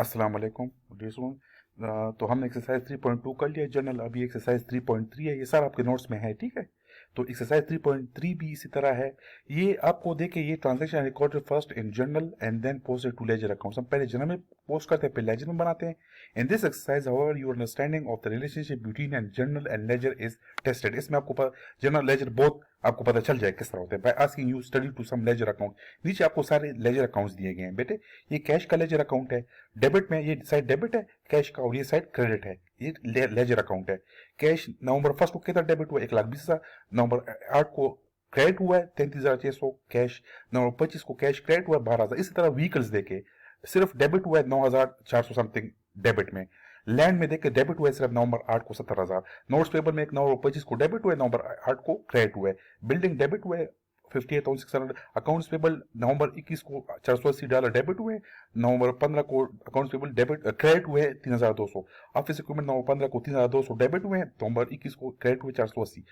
अस्सलाम वालेकुम डियर्स। तो हमने एक्सरसाइज 3.2 कर लिया जनरल। अभी एक्सरसाइज 3.3 है, ये सारा आपके नोट्स में है, ठीक है। तो एक्सरसाइज 3.3 भी इसी तरह है। ये आपको देखे, ये transaction recorded first in journal and then posted to ledger accounts. हम पहले जर्नल में पोस्ट करते हैं, फिर लेजर में बनाते हैं। In this exercise however your understanding of the relationship between and journal and ledger is tested. इसमें आपको जर्नल लेजर बोथ आपको पता चल जाए किस तरह होते हैं। By asking you study to some ledger account. नीचे आपको सारे लेजर अकाउंट्स दिए गए हैं बेटे। ये कैश का लेजर अकाउंट है, डेबिट में ये साइड डेबिट है कैश का, और ये साइड क्रेडिट है, ये लेजर अकाउंट है। कैश नवंबर 1 को कितना डेबिट हुआ, 1,20,000। नवंबर 8 को क्रेडिट हुआ है 33,600 कैश। नवंबर 25 को कैश क्रेडिट हुआ है 12,000। इसी तरह व्हीकल्स देखे सिर्फ डेबिट हुआ है 9,400 समथिंग डेबिट में। लैंड में देखे डेबिट हुआ है सिर्फ नवंबर 8 को 70,000। नोट्स पेपर में एक नवंबर 25 को डेबिट हुआ है, नवंबर 8 को क्रेडिट हुआ है। बिल्डिंग डेबिट हुआ है 58,600। अकाउंट्स पेबल नवंबर 21 को $480 डेबिट हुए। नवंबर 15 को अकाउंट्स पेबल डेबिट क्रेडिट हुए 3,200। ऑफिस इक्विपमेंट नवंबर 15 को 3,200 डेबिट हुए। नवंबर 21 को क्रेडिट हुए 480।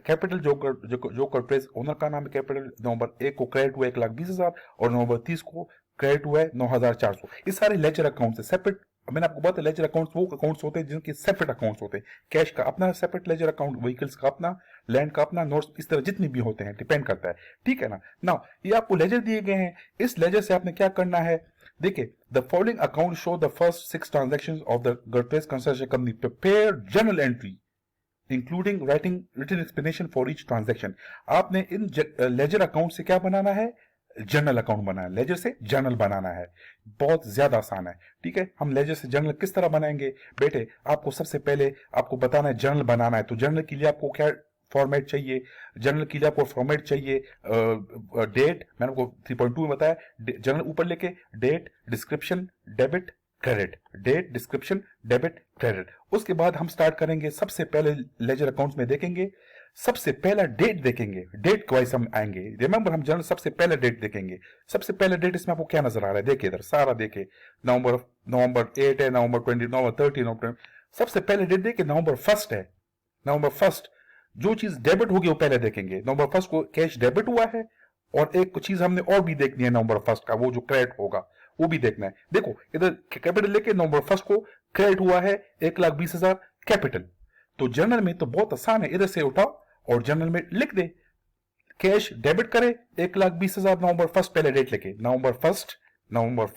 कैपिटल जो ट्रेस ओनर का नाम है कैपिटल, नवंबर 1 को क्रेडिट हुआ 1,20,000 और नवंबर 30 को क्रेडिट हुआ है 9,400। ये सारे लेजर अकाउंट है सेपरेट। मैंने आपको बताया लेजर अकाउंट्स वो अकाउंट्स होते हैं जिनके सेपरेट अकाउंट्स होते हैं। कैश का अपना सेपरेट लेजर अकाउंट, व्हीकल्स का अपना, लैंड का अपना, नोट्स इस तरह जितने भी होते हैं, डिपेंड करता है, ठीक है ना। नाउ ये आपको लेजर दिए गए हैं, इस लेजर से आपने क्या करना है। देखिए, the following account show the first 6 transactions of the Godrej construction company. Prepare journal entry including writing written explanation for each transaction. आपने इन लेजर अकाउंट से क्या बनाना है, जर्नल अकाउंट बनाना है। लेजर से जर्नल बनाना है, बहुत ज्यादा आसान है, ठीक है। हम लेजर से जर्नल किस तरह बनाएंगे बेटे, आपको सबसे पहले आपको बताना है जर्नल बनाना है। तो जर्नल के लिए आपको क्या फॉर्मेट चाहिए, जर्नल के लिए आपको फॉर्मेट चाहिए डेट, मैंने आपको 3.2 में बताया। जर्नल ऊपर लेके date, description, debit, credit, date, description, debit, credit. उसके बाद हम स्टार्ट करेंगे, सबसे पहले लेजर अकाउंट्स में देखेंगे, सबसे पहला डेट देखेंगे, डेट वाइज हम आएंगे। रिमेंबर हम जर्नल सबसे पहले डेट देखेंगे। सबसे पहले डेट इसमें आपको क्या नजर आ रहा है, देखिए इधर सारा देखे, नवंबर 8 है, नवंबर 20, नवंबर 30, नवंबर 20। सबसे पहले डेट देखिए नवंबर 1 है। नवंबर 1 जो चीज डेबिट होगी वो पहले देखेंगे। नवंबर 1 को कैश डेबिट हुआ है, और एक चीज हमने और भी देखनी है नवंबर 1 का, वो जो क्रेडिट होगा वो भी देखना है। देखो इधर कैपिटल लेके नवंबर 1 को क्रेडिट हुआ है 1,20,000 कैपिटल। तो जर्नल में तो बहुत आसान है, इधर से उठाओ और जर्नल में लिख दे। कैश डेबिट करे 1,20,000 नवंबर 1 पहले डेट लेके, नवंबर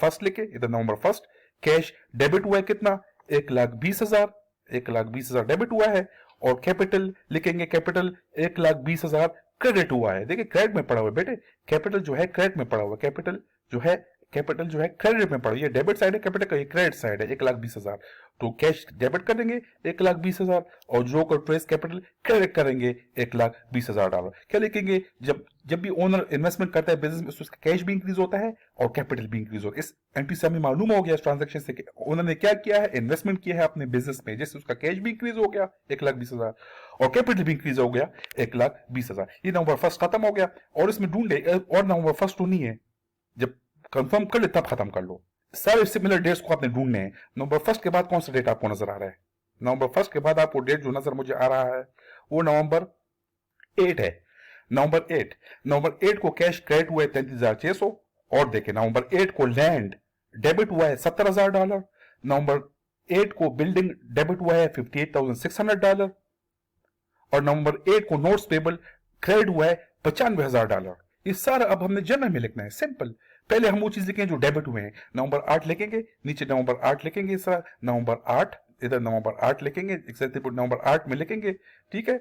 1 लेके इधर नवंबर 1 कैश डेबिट हुआ है कितना, 1,20,000, 1,20,000 डेबिट हुआ है। और कैपिटल लिखेंगे, कैपिटल 1,20,000 क्रेडिट हुआ है। देखिए क्रेडिट में पड़ा हुआ है बेटे, कैपिटल जो है क्रेडिट में पड़ा हुआ है, कैपिटल जो है क्रेडिट में पड़ा हुआ है। ये डेबिट साइड है कैपिटल का, ये क्रेडिट साइड है 1,20,000। तो कैश डेबिट कर देंगे 1,20,000 और जो को ट्रेस कैपिटल क्रेडिट करेंगे $1,20,000। क्या लिखेंगे, जब भी ओनर इन्वेस्टमेंट करता है बिजनेस में, उसका कैश भी इंक्रीज होता है और कैपिटल भी इंक्रीज होता है। इस एंट्री से हमें मालूम हो गया इस ट्रांजेक्शन से ओनर ने क्या किया है, इन्वेस्टमेंट किया है अपने बिजनेस में, जिससे उसका कैश भी इंक्रीज हो गया 1,20,000 और कैपिटल भी इंक्रीज हो गया 1,20,000। ये नवंबर 1 खत्म हो गया। और इसमें ढूंढे, और नवंबर 1 तो नहीं है, जब कंफर्म कर ले तब खत्म कर लो। सारे सिमिलर डेट्स को आपने ढूंढने हैं। नवंबर 1 के बाद कौन सा डेट आपको नजर आ रहा है, नवंबर 1 के बाद आपको डेट जो नजर मुझे आ रहा है वो नवंबर 8 है। नवंबर 8 को कैश क्रेडिट हुआ है 33,600। और देखें नवंबर 8 को लैंड डेबिट हुआ है $70,000। नवंबर 8 को बिल्डिंग डेबिट हुआ है $58,600। और नवंबर 8 को नोट्स पेबल क्रेडिट हुआ है $95,000। ये सारा अब हमने जर्नल में लिखना है, सिंपल। पहले हम वो चीज लिखेंगे जो डेबिट हुए हैं, नवंबर 8 लिखेंगे, नीचे नवंबर 8 लिखेंगे, इस तरह नवंबर 8, इधर नवंबर 8 लिखेंगे, नवंबर 8 में लिखेंगे, ठीक है।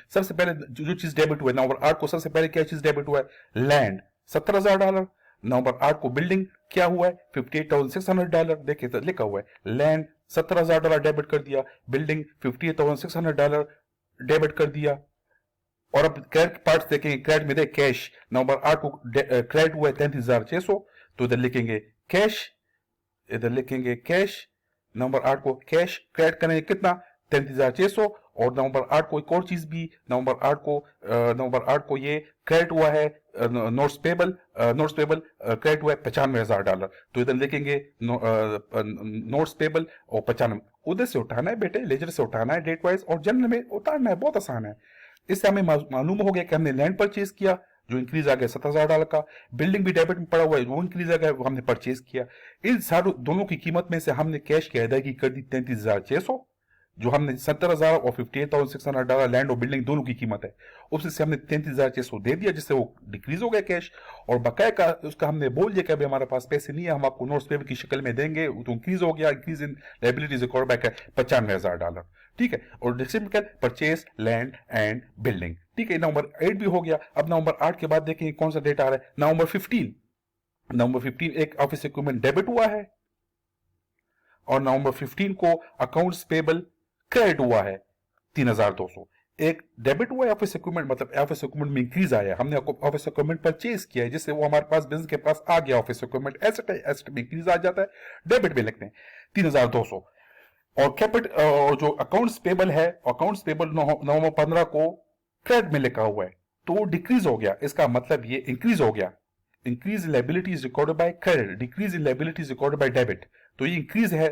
सबसे पहले जो चीज डेबिट हुआ है नवंबर 8 को, सबसे पहले क्या चीज डेबिट हुआ है, लैंड $70,000। नवंबर 8 को बिल्डिंग क्या हुआ है, $58,600। देखिए तो लिखा हुआ है लैंड $70,000 डेबिट कर दिया, बिल्डिंग $58,600 डेबिट कर दिया। और अब क्रेडिट पार्ट देखेंगे, क्रेडिट में देख कैश नवंबर 8 को क्रेडिट हुआ है 33,600। तो इधर लिखेंगे कैश, इधर लिखेंगे कैश, नवंबर 8 को कैश क्रेडिट करेंगे कितना 33,600। और नवंबर 8 को एक और चीज भी, नवंबर 8 को ये क्रेडिट हुआ है नोट्स पेबल क्रेडिट हुआ है $95,000। तो इधर लिखेंगे नोट्स पेबल और 95। उधर से उठाना है बेटे, लेजर से उठाना है डेट वाइज और जनरल में उतारना है, बहुत आसान है। इससे हमें मालूम हो गया कि हमने लैंड परचेज किया जो इंक्रीज आ गया $7,000 का, बिल्डिंग भी डेबिट में पड़ा हुआ है, वो इंक्रीज आ गया, वो हमने परचेज किया। इन सारों दोनों की कीमत में से हमने कैश की अदायगी कर दी 33,600, जो हमने 70,000 और $58,600 लैंड और बिल्डिंग दोनों की कीमत है, उसमें से हमने 33,600 दे दिया, जिससे वो डिक्रीज हो गया कैश। और बकाया का उसका हमने बोल दिया कि अभी हमारे पास पैसे नहीं है, हम आपको नोट्स पेबल की शक्ल में देंगे, तो इंक्रीज हो गया, increase in liabilities record back है $95,000, ठीक है। और distribute purchase land and building, ठीक है। नवंबर 8 भी हो गया। अब नवंबर 8 के बाद देखेंगे कौन सा डेट आ रहा है। नवंबर 15 एक ऑफिस इक्विपमेंट डेबिट हुआ है, और नवंबर 15 को अकाउंट्स पेबल क्रेडिट हुआ है 3,200। एक डेबिट हुआ है ऑफिस इक्विपमेंट, मतलब ऑफिस इक्विपमेंट में इंक्रीज आया है, हमने ऑफिस इक्विपमेंट परचेज किया है, जिससे वो हमारे पास बिजनेस के पास आ गया ऑफिस इक्विपमेंट, एसेट में इंक्रीज आ जाता है, डेबिट में लिखते हैं 3,200। और कैपिट और जो अकाउंट्स पेबल है, अकाउंट्स पेबल नवंबर 15 को क्रेडिट में लिखा हुआ है, तो वो डिक्रीज हो गया। इसका मतलब ये इंक्रीज हो गया, increase in liability is recorded by credit, decrease in liability is recorded by debit, तो ये इंक्रीज है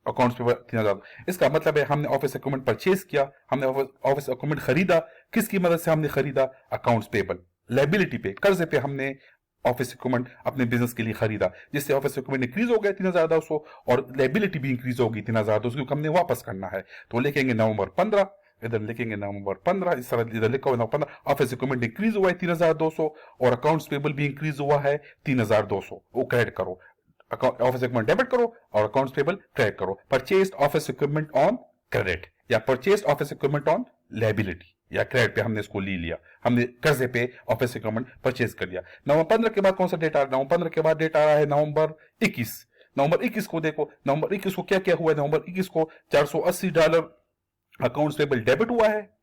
अकाउंट्स पेबल 3,000। इसका मतलब है हमने ऑफिस इक्विपमेंट परचेज किया, हमने ऑफिस इक्विपमेंट खरीदा, किसकी मदद से हमने खरीदा, अकाउंट्स पेबल, लायबिलिटी पे, कर्जे पे हमने ऑफिस इक्विपमेंट अपने बिजनेस के लिए खरीदा, जिससे ऑफिस इक्विपमेंट इंक्रीज हो गया 3,200, और लायबिलिटी भी इंक्रीज होगी 3,200, क्योंकि हमने वापस करना है। तो लिखेंगे नवंबर 15, इधर लिखेंगे नवंबर 15, इस तरह इधर लिखा हुआ नवंबर 15, ऑफिस इक्विपमेंट इंक्रीज हुआ है 3,200, और अकाउंट्स पेबल भी इंक्रीज हुआ है 3,200, वो क्रेडिट करो, ऑफिस इक्विपमेंट डेबिट करो और अकाउंट्स पेबल क्रेडिट करो। Purchased office equipment on credit, या purchased office equipment on liability, या क्रेडिट पे हमने इसको ले लिया, हमने कर्जे पे ऑफिस इक्विपमेंट परचेज कर दिया। नवंबर 15 के बाद कौन सा डेट आ रहा है, नवंबर 15 के बाद डेट आ रहा है नवंबर 21। नवंबर 21 को देखो, नवंबर 21 को क्या क्या हुआ है, नवंबर 21 को $480 अकाउंट्स पेबल डेबिट हुआ है,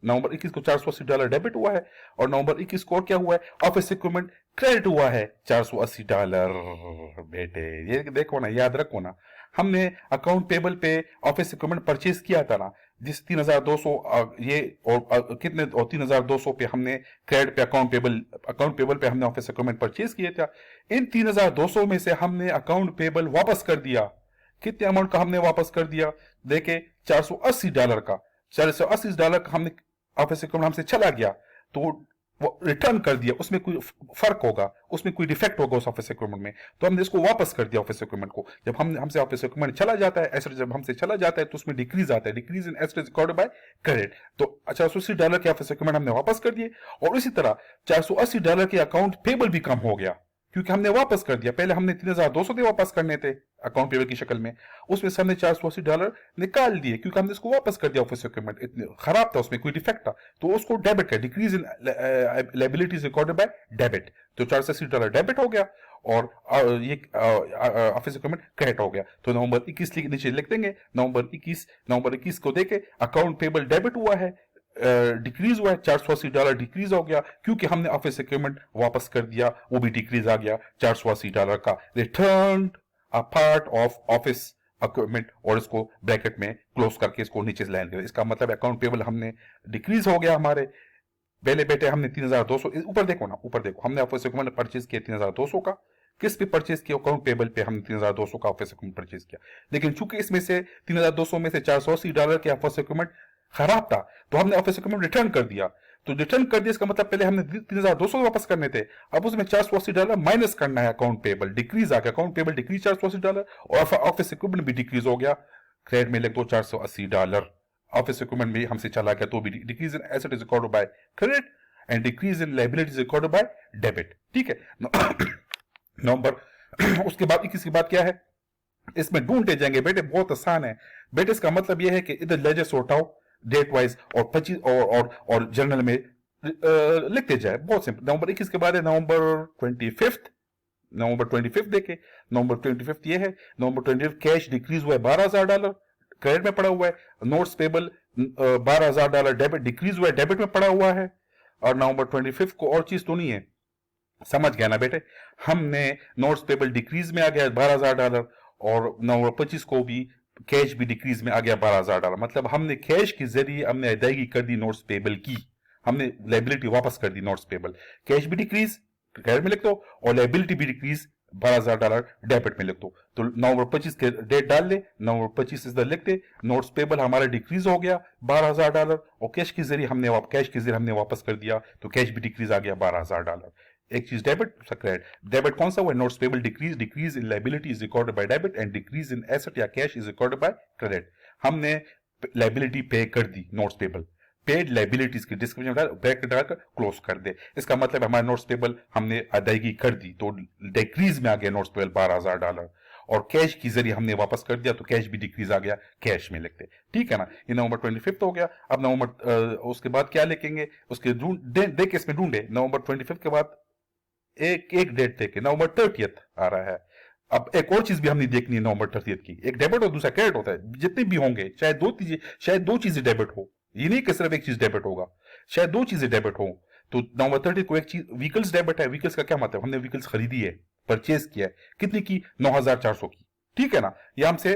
नवंबर 21 को $480 डेबिट हुआ है, और नवंबर 21 को क्या हुआ है, ऑफिस इक्विपमेंट क्रेडिट हुआ है $480। बेटे ये देखो ना, याद रखो ना, हमने अकाउंट पेबल पे ऑफिस इक्विपमेंट परचेज किया था ना, जिस 3,200 ये और कितने, और 3,200 पे हमने क्रेडिट पे अकाउंट पेबल पे हमने ऑफिस इक्विपमेंट परचेज किया था। इन 3,200 में से हमने अकाउंट पेबल वापस कर दिया, कितने अमाउंट का हमने वापस कर दिया, देखे $480 का, $480 का हमने ऑफिस इक्विपमेंट हमसे चला गया, तो वो रिटर्न कर दिया, उसमें कोई फर्क होगा, उसमें कोई डिफेक्ट होगा उस ऑफिस इक्विपमेंट में, तो हमने इसको वापस कर दिया ऑफिस इक्विपमेंट को। जब हमसे ऑफिस इक्विपमेंट चला जाता है, एसेट जब हमसे चला जाता है, तो उसमें डिक्रीज आता है, decrease in asset recorded by credit. तो $480 के ऑफिस इक्विपमेंट हमने वापस कर दिए, और इसी तरह $480 के अकाउंट पेबल भी कम हो गया, क्योंकि हमने वापस कर दिया। पहले हमने 3,200 दे वापस करने थे अकाउंट पेबल की शक्ल में, उसमें से हमने $480 निकाल दिए, क्योंकि हमने इसको वापस कर दिया ऑफिस इक्विपमेंट, इतने खराब था, उसमें कोई डिफेक्ट था, तो उसको डेबिट कर, decrease in liabilities recorded by debit, तो $480 डेबिट हो गया, और ये ऑफिस इक्विपमेंट क्रेडिट हो गया। तो नवंबर 21 नीचे लिख देंगे, नवंबर 21 को देखे अकाउंट पेबल डेबिट हुआ है, डिक्रीज हुआ है, $480 डिक्रीज हो गया, क्योंकि हमने ऑफिस इक्विपमेंट वापस कर दिया, वो भी डिक्रीज आ गया $480 का। Return a part of office equipment, और इसको ब्रैकेट में क्लोज करके इसको नीचे लाइन कर, इसका मतलब अकाउंट पेबल हमने डिक्रीज हो गया हमारे। पहले बेटे हमने 3,200, ऊपर देखो ना, ऊपर देखो, हमने ऑफिस इक्विपमेंट परचेज किया 3,200 का, किस पे परचेज किया, अकाउंट पेबल पे हमने 3,200 का ऑफिस इक्विपमेंट परचेज किया। लेकिन चूंकि इसमें से 3,200 में से $480 के ऑफिस इक्विपमेंट खराब था, तो हमने ऑफिस इक्विपमेंट रिटर्न कर दिया। तो रिटर्न कर दिया, इसका मतलब पहले हमने 3,200 वापस करने थे, अब उसमें $480 माइनस करना है, अकाउंट पेबल डिक्रीज आ गया, अकाउंट पेबल डिक्रीज $480, और ऑफिस इक्विपमेंट भी डिक्रीज हो गया, क्रेडिट में लिख दो $480, ऑफिस इक्विपमेंट भी हमसे चला गया, तो भी decrease in asset is recorded by credit and decrease in liability is recorded by debit, ठीक है। नवंबर उसके बाद 21 की बात क्या है, इसमें ढूंढते जाएंगे बेटे, बहुत आसान है बेटे। इसका मतलब यह है कि इधर ledger sort out date wise और 25 और जर्नल में लिखते जाए, बहुत सिंपल। नवंबर 21 के बाद है नवंबर 25 देखे, नवंबर 25 ये है, नवंबर 25 कैश डिक्रीज हुआ है $12,000, क्रेडिट में पड़ा हुआ है। नोट्स पेबल $12,000 डेबिट डिक्रीज हुआ है, डेबिट में पड़ा हुआ है। और नवंबर 25 को और चीज तो नहीं है, समझ गया ना बेटे, हमने नोट्स पेबल डिक्रीज में आ गया $12,000, और नवंबर 25 को भी कैश भी डिक्रीज में आ गया $12,000, मतलब हमने कैश के जरिए हमने अदायगी कर दी नोट्स पेबल की, हमने लायबिलिटी वापस कर दी नोट्स पेबल, कैश भी डिक्रीज क्रेडिट में लिख दो, और लायबिलिटी भी डिक्रीज $12,000 डेबिट में लिख दो। तो नवंबर 25 के डेट डाल ले, नवंबर 25 इस लिख दे। नोट्स पेबल हमारा डिक्रीज हो गया $12,000 और कैश के जरिए हमने वापस कर दिया, तो कैश भी डिक्रीज आ गया $12,000। एक चीज डेबिट, क्रेडिट। डेबिट कौन सा हुआ? Notes payable decrease in liability is recorded by debit and decrease in asset या cash is recorded by credit. हमने लायबिलिटी पे कर दी, नोट्स पेबल पेड लाइबिलिटीज की डिस्क्रिप्शन ब्रैकेट डालकर क्लोज कर दे। इसका मतलब हमारे नोट्स पेबल हमने अदायगी कर दी, तो डिक्रीज में आ गया नोट्स पेबल $12,000 और कैश के जरिए हमने वापस कर दिया, तो कैश भी डिक्रीज आ गया, कैश में लिखते। ठीक है ना, ये नवंबर 25 हो गया। अब नवंबर उसके बाद क्या लिखेंगे, उसके देख इसमें ढूंढे नवंबर 25 के बाद एक डेट देखे, नवंबर 30 आ रहा है। अब एक और चीज भी हमने देखनी है नवंबर 30 की, एक डेबिट और दूसरा क्रेडिट होता है। जितने भी होंगे शायद दो चीजें डेबिट हो, ये नहीं कि सिर्फ एक चीज डेबिट होगा, शायद दो चीजें डेबिट हो। तो नवंबर 30 को एक चीज व्हीकल्स डेबिट है। व्हीकल्स का क्या मतलब, हमने व्हीकल्स खरीदी है, परचेज किया है, कितनी की? 9,400 की। ठीक है ना, ये हमसे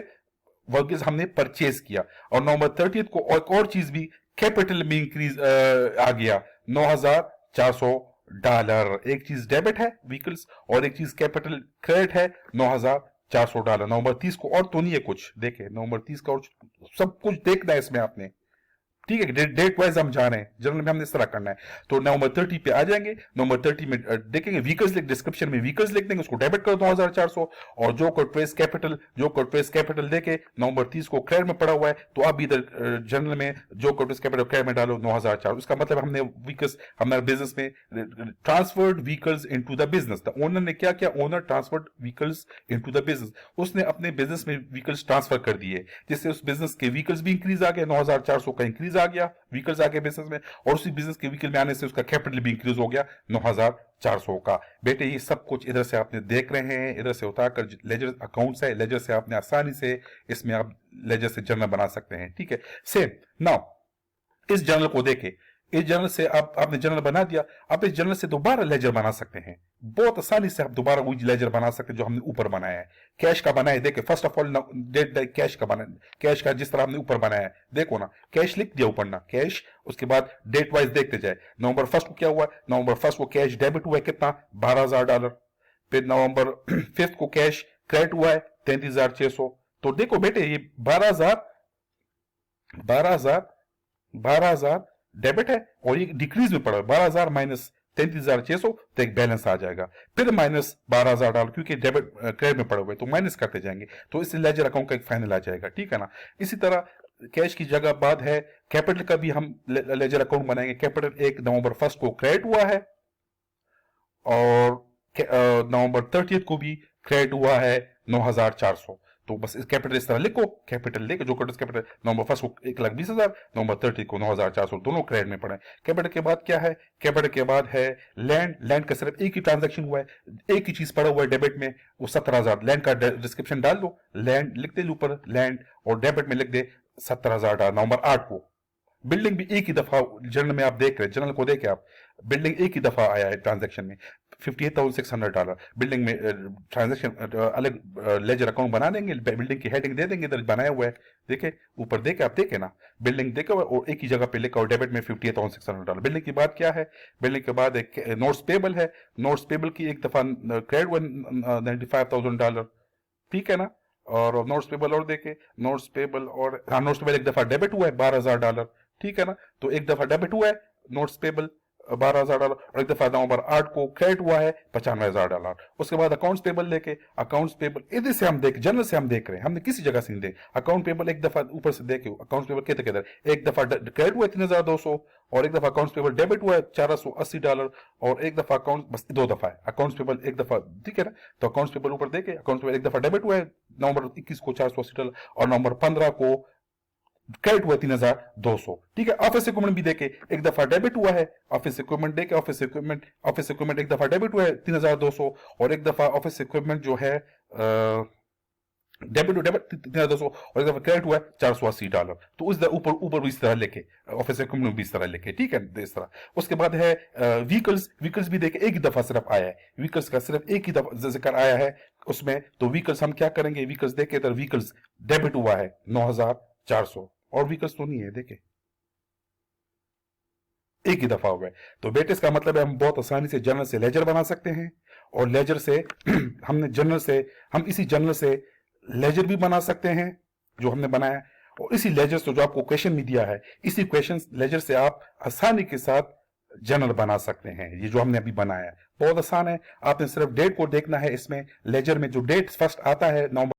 व्हीकल्स हमने परचेज किया। और नवंबर 30 को एक और चीज भी कैपिटल में इंक्रीज आ गया, $9,400। एक चीज डेबिट है व्हीकल्स और एक चीज कैपिटल क्रेडिट है, $9,400। नवंबर 30 को और तो नहीं है कुछ, देखे नवंबर 30 का और सब कुछ देखना है इसमें आपने। ठीक है, डेट वाइज हम जा रहे हैं, जनरल में हमने इस तरह करना है। तो नवंबर 30 पे आ जाएंगे, नवंबर 30 में देखेंगे व्हीकल्स डिस्क्रिप्शन में व्हीकल्स लिख देंगे, उसको डेबिट कर 2,400 और जो कॉर्पोरेट कैपिटल देके नवंबर 30 को क्रेडिट में पड़ा हुआ है, तो आप इधर जनरल में जो कॉर्पोरेट कैपिटल क्रेडिट में डालो 9,400। इसका मतलब हमने व्हीकल्स हमारे बिजनेस में transferred vehicles into the business. The owner ने क्या किया, owner transferred vehicles into the business, उसने अपने बिजनेस में व्हीकल्स ट्रांसफर कर दिए, जिससे उस बिजनेस के व्हीकल्स भी इंक्रीज आ गए, 9,400 का इंक्रीज आ गया व्हीकल्स आ गए बिजनेस में, और उसी बिजनेस के व्हीकल में आने से उसका कैपिटल भी इंक्रीज हो गया 9,400 का। बेटे ये सब कुछ इधर से आपने देख रहे हैं, इधर से उतारकर लेजर अकाउंट्स है, लेजर से आपने आसानी से इसमें आप लेजर से जर्नल बना सकते हैं। ठीक है, सेम नाउ इस जर्नल को देखे, इस जर्नल से आपने जर्नल बना दिया, आप इस जर्नल से दोबारा लेजर बना सकते हैं, बहुत आसानी से आप दोबारा वही लेजर बना सकते हैं जो हमने ऊपर बनाया है। कैश का बनाया है, देखे first of all date cash का बना, कैश का जिस तरह हमने ऊपर बनाया है, देखो ना कैश लिख दिया ऊपर ना कैश, उसके बाद डेट वाइज देखते जाए। नवंबर 1 को क्या हुआ, नवंबर 1 को कैश डेबिट हुआ है कितना, $12,000। फिर नवंबर 5 को कैश क्रेडिट हुआ है 33,600। तो देखो बेटे ये 12,000 डेबिट है और ये डिक्रीज में पड़ा है, 12,000 माइनस 33,600, तो एक बैलेंस आ जाएगा। फिर माइनस $12,000 क्योंकि डेबिट क्रेडिट में पड़े हुए, तो माइनस करते जाएंगे, तो इससे लेजर अकाउंट का एक फाइनल आ जाएगा। ठीक है ना, इसी तरह कैश की जगह बाद है कैपिटल का भी हम लेजर अकाउंट बनाएंगे। कैपिटल 1 नवंबर 1 को क्रेडिट हुआ है और नवंबर 30 को भी क्रेडिट हुआ है 9,400। तो बस इस कैपिटल इस तरह लिखो, कैपिटल लेके जो कैपिटल नवंबर 1 को 1,20,000, नवंबर 30 को 9,400, दोनों क्रेडिट में पड़े। कैपिटल के बाद क्या है, कैपिटल के बाद है लैंड का सिर्फ एक ही ट्रांजैक्शन हुआ है, एक ही चीज पड़ा हुआ है डेबिट में, वो 17,000। लैंड का डिस्क्रिप्शन डाल दो, लैंड लिख दे ऊपर लैंड और डेबिट में लिख दे $17,000 नवंबर 8 को। बिल्डिंग भी एक ही दफा जर्नल में आप देख रहे हैं, जर्नल को देखे आप, बिल्डिंग एक ही दफा आया है ट्रांजैक्शन में, $58,600 बिल्डिंग में ट्रांजैक्शन। अलग लेजर अकाउंट बना देंगे, बिल्डिंग की हेडिंग दे देंगे, इधर बनाया हुआ है, देखे ऊपर देखे आप, देखे ना बिल्डिंग देखे हुआ और एक ही जगह पे लिखा और डेबिट में $58,600। बिल्डिंग की बात क्या है, बिल्डिंग के बाद एक नोट्स पेबल है, नोट्स पेबल की एक दफा क्रेडिट हुआ $95,000। ठीक है ना, और नोट्स पेबल और देखे, नोट्स पेबल और हाँ नोट्स पेबल एक दफा डेबिट हुआ है $12,000। ठीक है ना, तो एक दफा डेबिट हुआ है नोट्स पेबल $12,000 और एक दफा नवंबर 8 को क्रेडिट हुआ है $95,000। उसके बाद अकाउंट्स पेबल लेके, अकाउंट्स पेबल इधर से हम देख, जनरल से हम देख रहे हैं, हमने किसी जगह से नहीं देख। अकाउंट पेबल एक दफा ऊपर से देखे, अकाउंट्स पेबल किधर किधर, एक दफा क्रेडिट हुआ है 3,200 और एक दफा अकाउंट्स पेबल डेबिट हुआ है $480 और एक दफा अकाउंट, बस दो दफा है अकाउंट्स पेबल एक दफा। ठीक है ना, तो अकाउंट्स पेबल ऊपर देखे, अकाउंट्स पेबल एक दफा डेबिट हुआ है नवंबर 21 को $480 और नवंबर 15 को क्रेडिट हुआ 3,200। ठीक है, ऑफिस इक्विपमेंट भी देखे, एक दफा डेबिट हुआ है ऑफिस इक्विपमेंट देखे, ऑफिस इक्विपमेंट एक दफा डेबिट हुआ है 3,200 और एक दफा ऑफिस इक्विपमेंट जो है डेबिट 3,200 और एक दफा क्रेडिट हुआ है $480। तो उस ऊपर भी इस तरह लेके, ऑफिस इक्विपमेंट भी इस तरह लेके। ठीक है, इस तरह। उसके बाद है व्हीकल्स भी देखे, एक ही दफा सिर्फ आया है, व्हीकल्स का सिर्फ एक ही दफा जिक्र आया है उसमें। तो व्हीकल्स हम क्या करेंगे, व्हीकल्स देखे तो व्हीकल्स डेबिट हुआ है 9,400 और व्हीकल्स तो नहीं है, देखे एक ही दफा हुआ है। तो बेटे इसका मतलब है हम बहुत आसानी से जर्नल से लेजर बना सकते हैं और लेजर से हमने जर्नल से, हम इसी जर्नल से लेजर भी बना सकते हैं जो हमने बनाया, और इसी लेजर से जो आपको क्वेश्चन भी दिया है, इसी क्वेश्चन लेजर से आप आसानी के साथ जर्नल बना सकते हैं। ये जो हमने अभी बनाया है बहुत आसान है, आपने सिर्फ डेट को देखना है। इसमें लेजर में जो डेट फर्स्ट आता है नवंबर